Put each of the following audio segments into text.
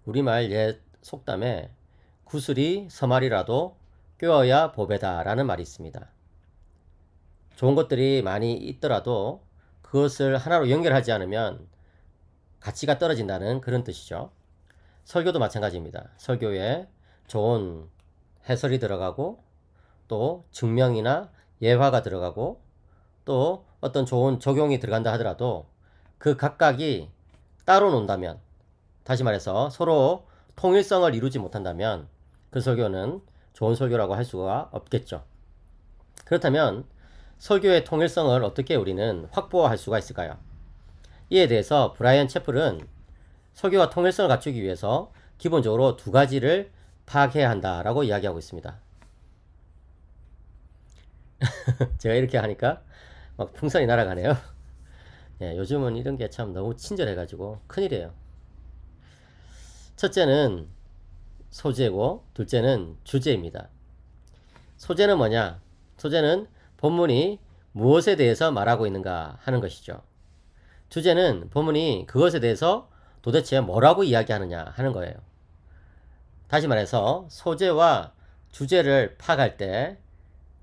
우리말 옛 속담에 구슬이 서말이라도 꿰어야 보배다 라는 말이 있습니다. 좋은 것들이 많이 있더라도 그것을 하나로 연결하지 않으면 가치가 떨어진다는 그런 뜻이죠. 설교도 마찬가지입니다. 설교에 좋은 해설이 들어가고 또 증명이나 예화가 들어가고 또 어떤 좋은 적용이 들어간다 하더라도 그 각각이 따로 논다면, 다시 말해서 서로 통일성을 이루지 못한다면 그 설교는 좋은 설교라고 할 수가 없겠죠. 그렇다면 설교의 통일성을 어떻게 우리는 확보할 수가 있을까요? 이에 대해서 브라이언 채플은 설교와 통일성을 갖추기 위해서 기본적으로 두 가지를 파악해야 한다라고 이야기하고 있습니다. 제가 이렇게 하니까 막 풍선이 날아가네요. 예, 요즘은 이런 게 참 너무 친절해가지고 큰일이에요. 첫째는 소재고 둘째는 주제입니다. 소재는 뭐냐? 소재는 본문이 무엇에 대해서 말하고 있는가 하는 것이죠. 주제는 본문이 그것에 대해서 도대체 뭐라고 이야기하느냐 하는 거예요. 다시 말해서 소재와 주제를 파악할 때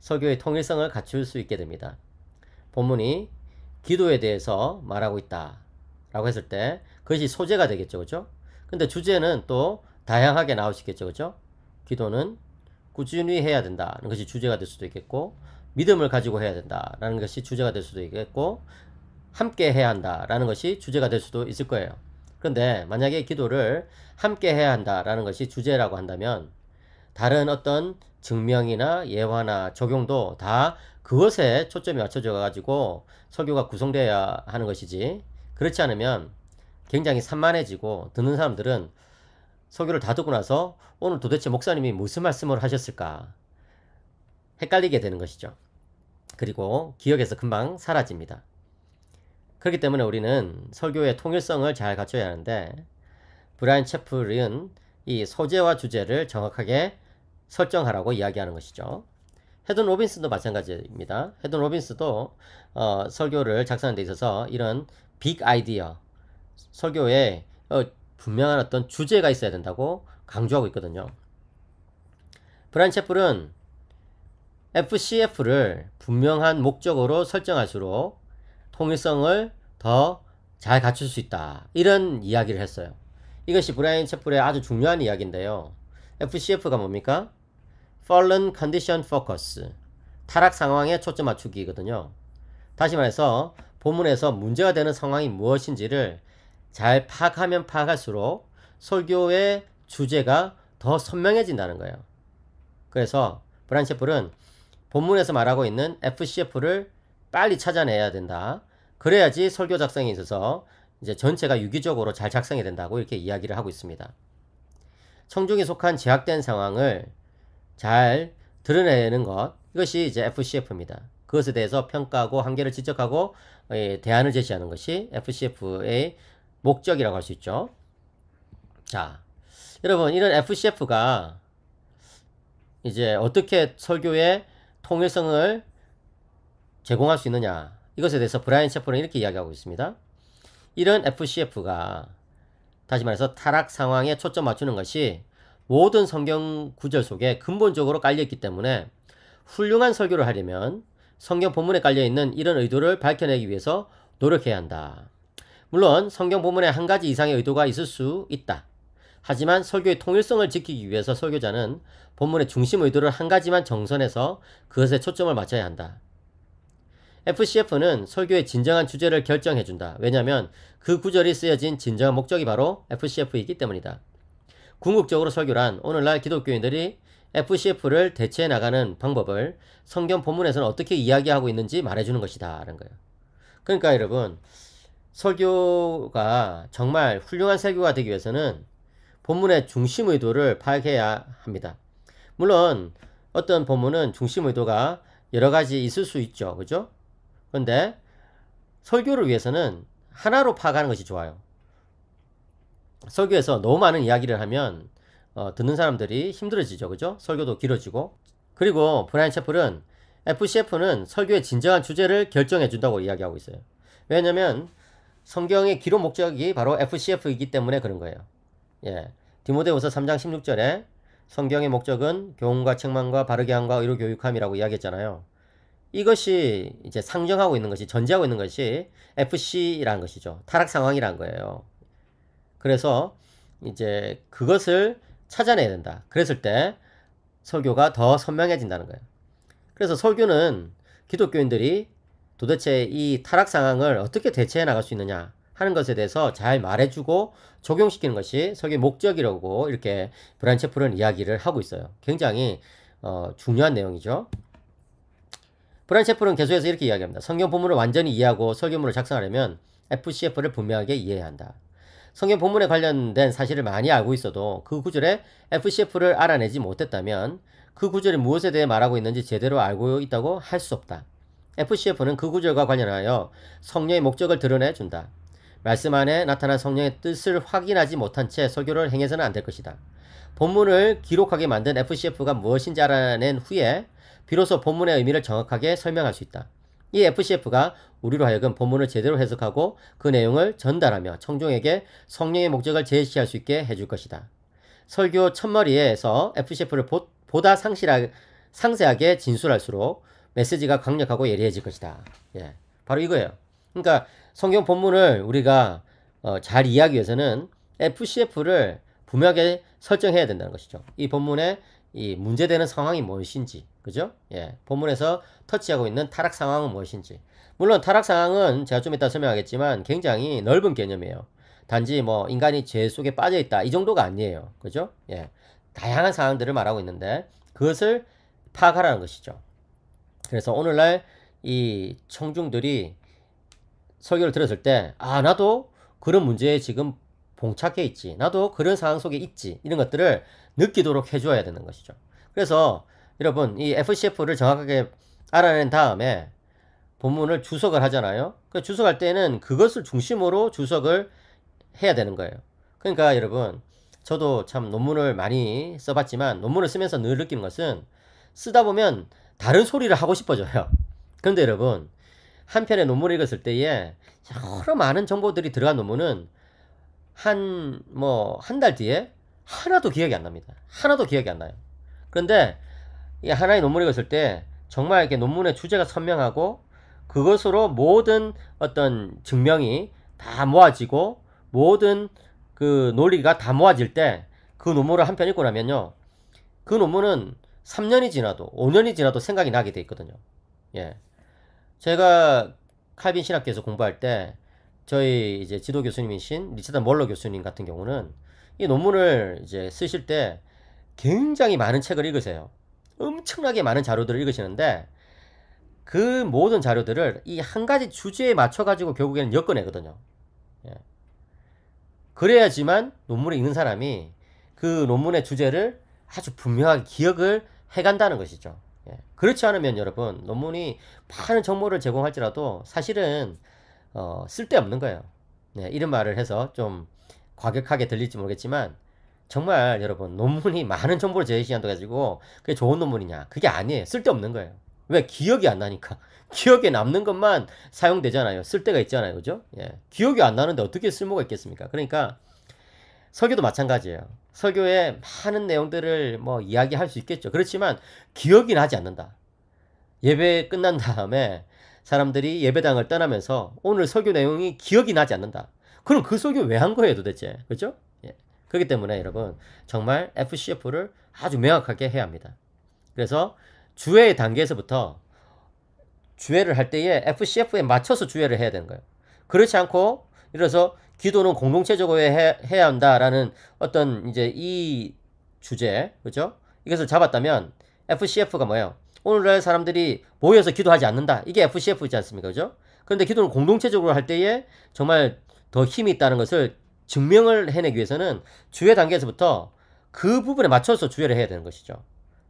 설교의 통일성을 갖출 수 있게 됩니다. 본문이 기도에 대해서 말하고 있다 라고 했을 때 그것이 소재가 되겠죠. 그죠? 근데 주제는 또 다양하게 나올 수 있겠죠. 그죠? 기도는 꾸준히 해야 된다는 것이 주제가 될 수도 있겠고, 믿음을 가지고 해야 된다라는 것이 주제가 될 수도 있겠고, 함께 해야 한다라는 것이 주제가 될 수도 있을 거예요. 그런데 만약에 기도를 함께 해야 한다라는 것이 주제라고 한다면 다른 어떤 증명이나 예화나 적용도 다 그것에 초점이 맞춰져 가지고 설교가 구성되어야 하는 것이지, 그렇지 않으면 굉장히 산만해지고 듣는 사람들은 설교를 다 듣고 나서 오늘 도대체 목사님이 무슨 말씀을 하셨을까 헷갈리게 되는 것이죠. 그리고 기억에서 금방 사라집니다. 그렇기 때문에 우리는 설교의 통일성을 잘 갖춰야 하는데, 브라이언 채플은 이 소재와 주제를 정확하게 설정하라고 이야기하는 것이죠. 헤든 로빈슨도 마찬가지입니다. 헤든 로빈스도 설교를 작성하는 데 있어서 이런 빅 아이디어, 설교에 분명한 어떤 주제가 있어야 된다고 강조하고 있거든요. 브라이언 채플은 FCF를 분명한 목적으로 설정할수록 통일성을 더 잘 갖출 수 있다, 이런 이야기를 했어요. 이것이 브라이언 채플의 아주 중요한 이야기인데요. FCF가 뭡니까? Fallen Condition Focus, 타락 상황에 초점 맞추기거든요. 다시 말해서 본문에서 문제가 되는 상황이 무엇인지를 잘 파악하면 파악할수록 설교의 주제가 더 선명해진다는 거예요. 그래서 브라이언 채플은 본문에서 말하고 있는 FCF를 빨리 찾아내야 된다. 그래야지 설교 작성에 있어서 이제 전체가 유기적으로 잘 작성이 된다고 이렇게 이야기를 하고 있습니다. 청중이 속한 제약된 상황을 잘 드러내는 것, 이것이 이제 FCF입니다. 그것에 대해서 평가하고 한계를 지적하고 대안을 제시하는 것이 FCF의 목적이라고 할 수 있죠. 자, 여러분, 이런 FCF가 이제 어떻게 설교의 통일성을 제공할 수 있느냐, 이것에 대해서 브라이언 채플은 이렇게 이야기하고 있습니다. 이런 FCF가 다시 말해서 타락 상황에 초점 맞추는 것이 모든 성경 구절 속에 근본적으로 깔려있기 때문에 훌륭한 설교를 하려면 성경 본문에 깔려있는 이런 의도를 밝혀내기 위해서 노력해야 한다. 물론 성경 본문에 한 가지 이상의 의도가 있을 수 있다. 하지만 설교의 통일성을 지키기 위해서 설교자는 본문의 중심 의도를 한 가지만 정선해서 그것에 초점을 맞춰야 한다. FCF는 설교의 진정한 주제를 결정해준다. 왜냐하면 그 구절이 쓰여진 진정한 목적이 바로 FCF이기 때문이다. 궁극적으로 설교란 오늘날 기독교인들이 FCF를 대체해 나가는 방법을 성경 본문에서는 어떻게 이야기하고 있는지 말해주는 것이다 라는 거예요. 그러니까 여러분, 설교가 정말 훌륭한 설교가 되기 위해서는 본문의 중심 의도를 파악해야 합니다. 물론 어떤 본문은 중심 의도가 여러 가지 있을 수 있죠. 그죠? 그런데 설교를 위해서는 하나로 파악하는 것이 좋아요. 설교에서 너무 많은 이야기를 하면 듣는 사람들이 힘들어지죠. 그죠? 설교도 길어지고. 그리고 브라이언 채플은 FCF는 설교의 진정한 주제를 결정해 준다고 이야기하고 있어요. 왜냐면 성경의 기록 목적이 바로 FCF이기 때문에 그런 거예요. 예. 디모데후서 3장 16절에 성경의 목적은 교훈과 책망과 바르게 함과 의로 교육함이라고 이야기했잖아요. 이것이 이제 상정하고 있는 것이, 전제하고 있는 것이 FC라는 것이죠. 타락 상황이라는 거예요. 그래서 이제 그것을 찾아내야 된다. 그랬을 때 설교가 더 선명해진다는 거예요. 그래서 설교는 기독교인들이 도대체 이 타락 상황을 어떻게 대처해 나갈 수 있느냐 하는 것에 대해서 잘 말해주고 적용시키는 것이 설교의 목적이라고 이렇게 브라이언 채플은 이야기를 하고 있어요. 굉장히 중요한 내용이죠. 브라이언 채플은 계속해서 이렇게 이야기합니다. 성경 본문을 완전히 이해하고 설교문을 작성하려면 FCF를 분명하게 이해해야 한다. 성경 본문에 관련된 사실을 많이 알고 있어도 그 구절에 FCF를 알아내지 못했다면 그 구절이 무엇에 대해 말하고 있는지 제대로 알고 있다고 할 수 없다. FCF는 그 구절과 관련하여 성령의 목적을 드러내준다. 말씀 안에 나타난 성령의 뜻을 확인하지 못한 채 설교를 행해서는 안 될 것이다. 본문을 기록하게 만든 FCF가 무엇인지 알아낸 후에 비로소 본문의 의미를 정확하게 설명할 수 있다. 이 FCF가 우리로 하여금 본문을 제대로 해석하고 그 내용을 전달하며 청중에게 성령의 목적을 제시할 수 있게 해줄 것이다. 설교 첫머리에서 FCF를 보다 상세하게 진술할수록 메시지가 강력하고 예리해질 것이다. 예, 바로 이거예요. 그러니까 성경 본문을 우리가 잘 이해하기 위해서는 FCF를 분명하게 설정해야 된다는 것이죠. 이 본문에 이 문제되는 상황이 무엇인지, 그죠? 예, 본문에서 터치하고 있는 타락 상황은 무엇인지. 물론 타락 상황은 제가 좀 이따 설명하겠지만 굉장히 넓은 개념이에요. 단지 뭐 인간이 죄 속에 빠져 있다 이 정도가 아니에요. 그죠? 예, 다양한 상황들을 말하고 있는데 그것을 파악하라는 것이죠. 그래서 오늘날 이 청중들이 설교를 들었을 때, 아, 나도 그런 문제에 지금 봉착해 있지. 나도 그런 상황 속에 있지. 이런 것들을 느끼도록 해줘야 되는 것이죠. 그래서 여러분, 이 FCF를 정확하게 알아낸 다음에 본문을 주석을 하잖아요. 그 주석할 때는 그것을 중심으로 주석을 해야 되는 거예요. 그러니까 여러분, 저도 참 논문을 많이 써봤지만 논문을 쓰면서 늘 느끼는 것은 쓰다 보면 다른 소리를 하고 싶어져요. 그런데 여러분, 한 편의 논문을 읽었을 때에 여러 많은 정보들이 들어간 논문은 한 달 뒤에 하나도 기억이 안 납니다. 하나도 기억이 안 나요. 그런데 이 하나의 논문을 읽었을 때 정말 이렇게 논문의 주제가 선명하고 그것으로 모든 어떤 증명이 다 모아지고 모든 그 논리가 다 모아질 때 그 논문을 한 편 읽고 나면요, 그 논문은 3년이 지나도 5년이 지나도 생각이 나게 돼 있거든요. 예, 제가 칼빈 신학교에서 공부할 때 저희 이제 지도 교수님이신 리차드 몰러 교수님 같은 경우는 이 논문을 이제 쓰실 때 굉장히 많은 책을 읽으세요. 엄청나게 많은 자료들을 읽으시는데 그 모든 자료들을 이 한 가지 주제에 맞춰 가지고 결국에는 엮어내거든요. 예. 그래야지만 논문을 읽는 사람이 그 논문의 주제를 아주 분명하게 기억을 해간다는 것이죠. 예. 그렇지 않으면 여러분, 논문이 많은 정보를 제공할지라도 사실은 쓸데없는 거예요. 네, 이런 말을 해서 좀 과격하게 들릴지 모르겠지만 정말 여러분, 논문이 많은 정보를 제시한다고 해가지고 그게 좋은 논문이냐? 그게 아니에요. 쓸데없는 거예요. 왜? 기억이 안 나니까. 기억에 남는 것만 사용되잖아요. 쓸데가 있잖아요. 그죠? 예. 기억이 안 나는데 어떻게 쓸모가 있겠습니까? 그러니까 설교도 마찬가지예요. 설교에 많은 내용들을 뭐 이야기할 수 있겠죠. 그렇지만 기억이 나지 않는다. 예배 끝난 다음에 사람들이 예배당을 떠나면서 오늘 설교 내용이 기억이 나지 않는다. 그럼 그 설교 왜 한 거예요 도대체? 그죠? 예. 그렇기 때문에 여러분, 정말 FCF를 아주 명확하게 해야 합니다. 그래서 주회 단계에서부터 주회를 할 때에 FCF에 맞춰서 주회를 해야 되는 거예요. 그렇지 않고 이래서 기도는 공동체적으로 해야 한다라는 어떤 이제 이 주제, 그죠? 이것을 잡았다면 FCF가 뭐예요? 오늘날 사람들이 모여서 기도하지 않는다. 이게 FCF이지 않습니까? 그죠? 그런데 기도는 공동체적으로 할 때에 정말 더 힘이 있다는 것을 증명을 해내기 위해서는 주회 단계에서부터 그 부분에 맞춰서 주회를 해야 되는 것이죠.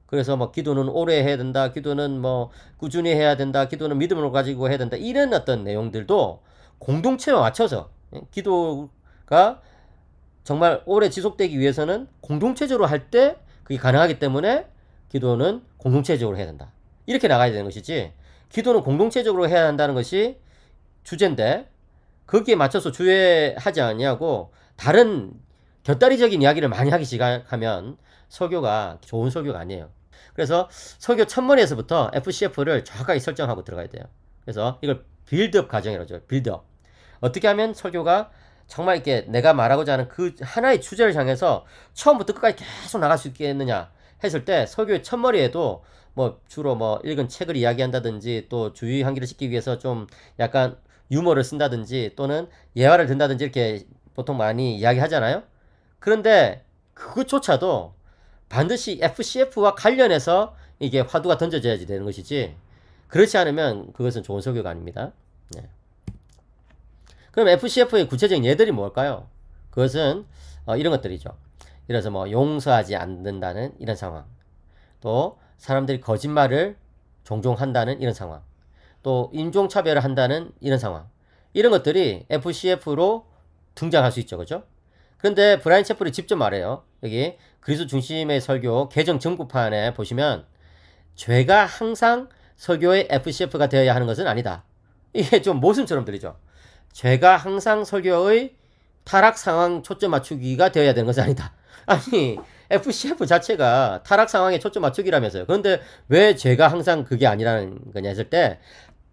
그래서 뭐 기도는 오래 해야 된다. 기도는 뭐 꾸준히 해야 된다. 기도는 믿음으로 가지고 해야 된다. 이런 어떤 내용들도 공동체에 맞춰서, 기도가 정말 오래 지속되기 위해서는 공동체적으로 할 때 그게 가능하기 때문에 기도는 공동체적으로 해야 된다. 이렇게 나가야 되는 것이지, 기도는 공동체적으로 해야 한다는 것이 주제인데 거기에 맞춰서 주회하지 않냐고 다른 곁다리적인 이야기를 많이 하기 시작하면 설교가 좋은 설교가 아니에요. 그래서 설교 첫머리에서부터 FCF를 정확하게 설정하고 들어가야 돼요. 그래서 이걸 빌드업 과정이라고 하죠. 빌드업. 어떻게 하면 설교가 정말 이렇게 내가 말하고자 하는 그 하나의 주제를 향해서 처음부터 끝까지 계속 나갈 수 있겠느냐 했을 때 설교의 첫머리에도 뭐 주로 뭐 읽은 책을 이야기한다든지 또 주의 환기를 시키기 위해서 좀 약간 유머를 쓴다든지 또는 예화를 든다든지 이렇게 보통 많이 이야기하잖아요. 그런데 그것조차도 반드시 FCF와 관련해서 이게 화두가 던져져야지 되는 것이지, 그렇지 않으면 그것은 좋은 설교가 아닙니다. 네. 그럼 FCF의 구체적인 예들이 뭘까요? 그것은 이런 것들이죠. 예를 들어서 뭐 용서하지 않는다는 이런 상황, 또 사람들이 거짓말을 종종 한다는 이런 상황, 또 인종차별을 한다는 이런 상황, 이런 것들이 FCF로 등장할 수 있죠. 그죠? 그런데 브라이언 채플이 직접 말해요. 여기 그리스도 중심의 설교 개정 정부판에 보시면 죄가 항상 설교의 FCF가 되어야 하는 것은 아니다. 이게 좀 모순처럼 들리죠. 죄가 항상 설교의 타락 상황 초점 맞추기가 되어야 되는 것은 아니다. 아니, FCF 자체가 타락 상황에 초점 맞추기라면서요. 그런데 왜 죄가 항상 그게 아니라는 거냐 했을 때,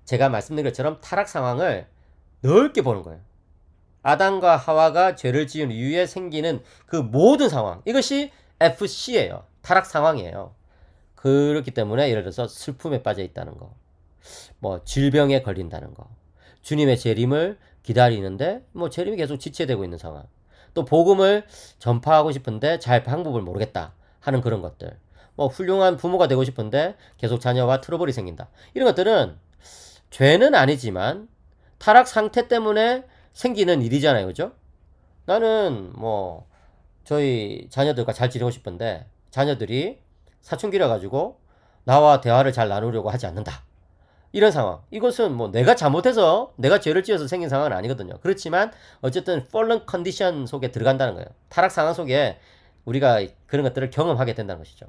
제가 말씀드린 것처럼 타락 상황을 넓게 보는 거예요. 아담과 하와가 죄를 지은 이후에 생기는 그 모든 상황, 이것이 FC예요. 타락 상황이에요. 그렇기 때문에 예를 들어서 슬픔에 빠져 있다는 거, 뭐 질병에 걸린다는 거, 주님의 재림을 기다리는데 뭐 재림이 계속 지체되고 있는 상황, 또 복음을 전파하고 싶은데 잘 방법을 모르겠다 하는 그런 것들, 뭐 훌륭한 부모가 되고 싶은데 계속 자녀와 트러블이 생긴다, 이런 것들은 죄는 아니지만 타락 상태 때문에 생기는 일이잖아요. 그죠? 나는 뭐 저희 자녀들과 잘 지내고 싶은데 자녀들이 사춘기라 가지고 나와 대화를 잘 나누려고 하지 않는다, 이런 상황, 이것은 뭐 내가 잘못해서 내가 죄를 지어서 생긴 상황은 아니거든요. 그렇지만 어쨌든 fallen condition 속에 들어간다는 거예요. 타락 상황 속에 우리가 그런 것들을 경험하게 된다는 것이죠.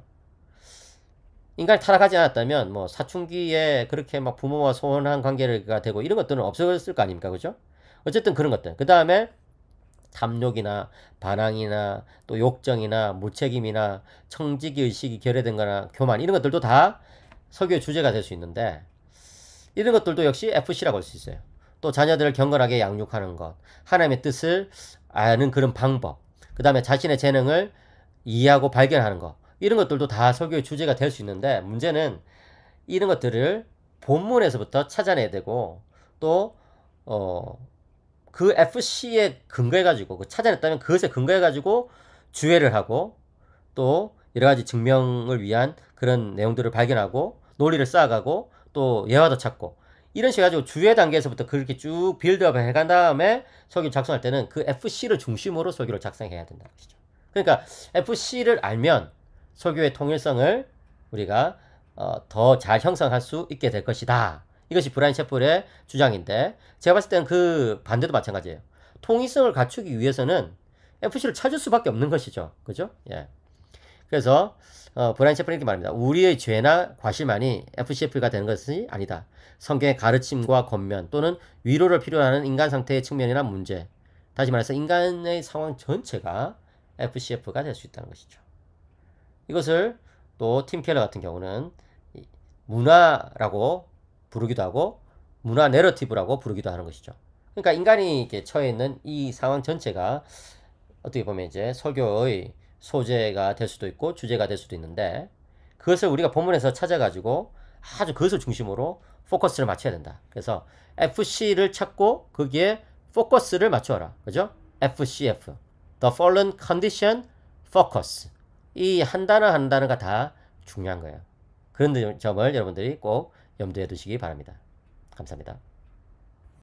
인간이 타락하지 않았다면 뭐 사춘기에 그렇게 막 부모와 소원한 관계가 되고 이런 것들은 없었을 거 아닙니까? 그죠? 어쨌든 그런 것들. 그 다음에 탐욕이나 반항이나 또 욕정이나 무책임이나 청지기 의식이 결여된 거나 교만, 이런 것들도 다 설교의 주제가 될 수 있는데, 이런 것들도 역시 FC라고 할 수 있어요. 또 자녀들을 경건하게 양육하는 것, 하나님의 뜻을 아는 그런 방법, 그 다음에 자신의 재능을 이해하고 발견하는 것, 이런 것들도 다 설교의 주제가 될 수 있는데, 문제는 이런 것들을 본문에서부터 찾아내야 되고, 또 그 FC에 근거해가지고, 그 찾아냈다면 그것에 근거해가지고 주회를 하고, 또 여러가지 증명을 위한 그런 내용들을 발견하고 논리를 쌓아가고 또 예화도 찾고, 이런 식으로 가지고 주회 단계에서부터 그렇게 쭉 빌드업을 해간 다음에 설교 작성할 때는 그 FC를 중심으로 설교를 작성해야 된다는 것이죠. 그러니까 FC를 알면 설교의 통일성을 우리가 더 잘 형성할 수 있게 될 것이다. 이것이 브라이언 채플의 주장인데, 제가 봤을 때는 그 반대도 마찬가지예요. 통일성을 갖추기 위해서는 FC를 찾을 수밖에 없는 것이죠. 그죠? 예. 그래서 브라이언 채플이 이렇게 말합니다. 우리의 죄나 과실만이 FCF가 되는 것이 아니다. 성경의 가르침과 권면 또는 위로를 필요로 하는 인간 상태의 측면이나 문제, 다시 말해서 인간의 상황 전체가 FCF가 될 수 있다는 것이죠. 이것을 또 팀 켈러 같은 경우는 문화라고 부르기도 하고 문화 내러티브라고 부르기도 하는 것이죠. 그러니까 인간이 이렇게 처해 있는 이 상황 전체가 어떻게 보면 이제 설교의 소재가 될 수도 있고 주제가 될 수도 있는데, 그것을 우리가 본문에서 찾아가지고 아주 그것을 중심으로 포커스를 맞춰야 된다. 그래서 FC를 찾고 거기에 포커스를 맞춰라. 그죠? FCF, The Fallen Condition Focus. 이 한 단어 한 단어가 다 중요한 거예요. 그런 점을 여러분들이 꼭 염두에 두시기 바랍니다. 감사합니다.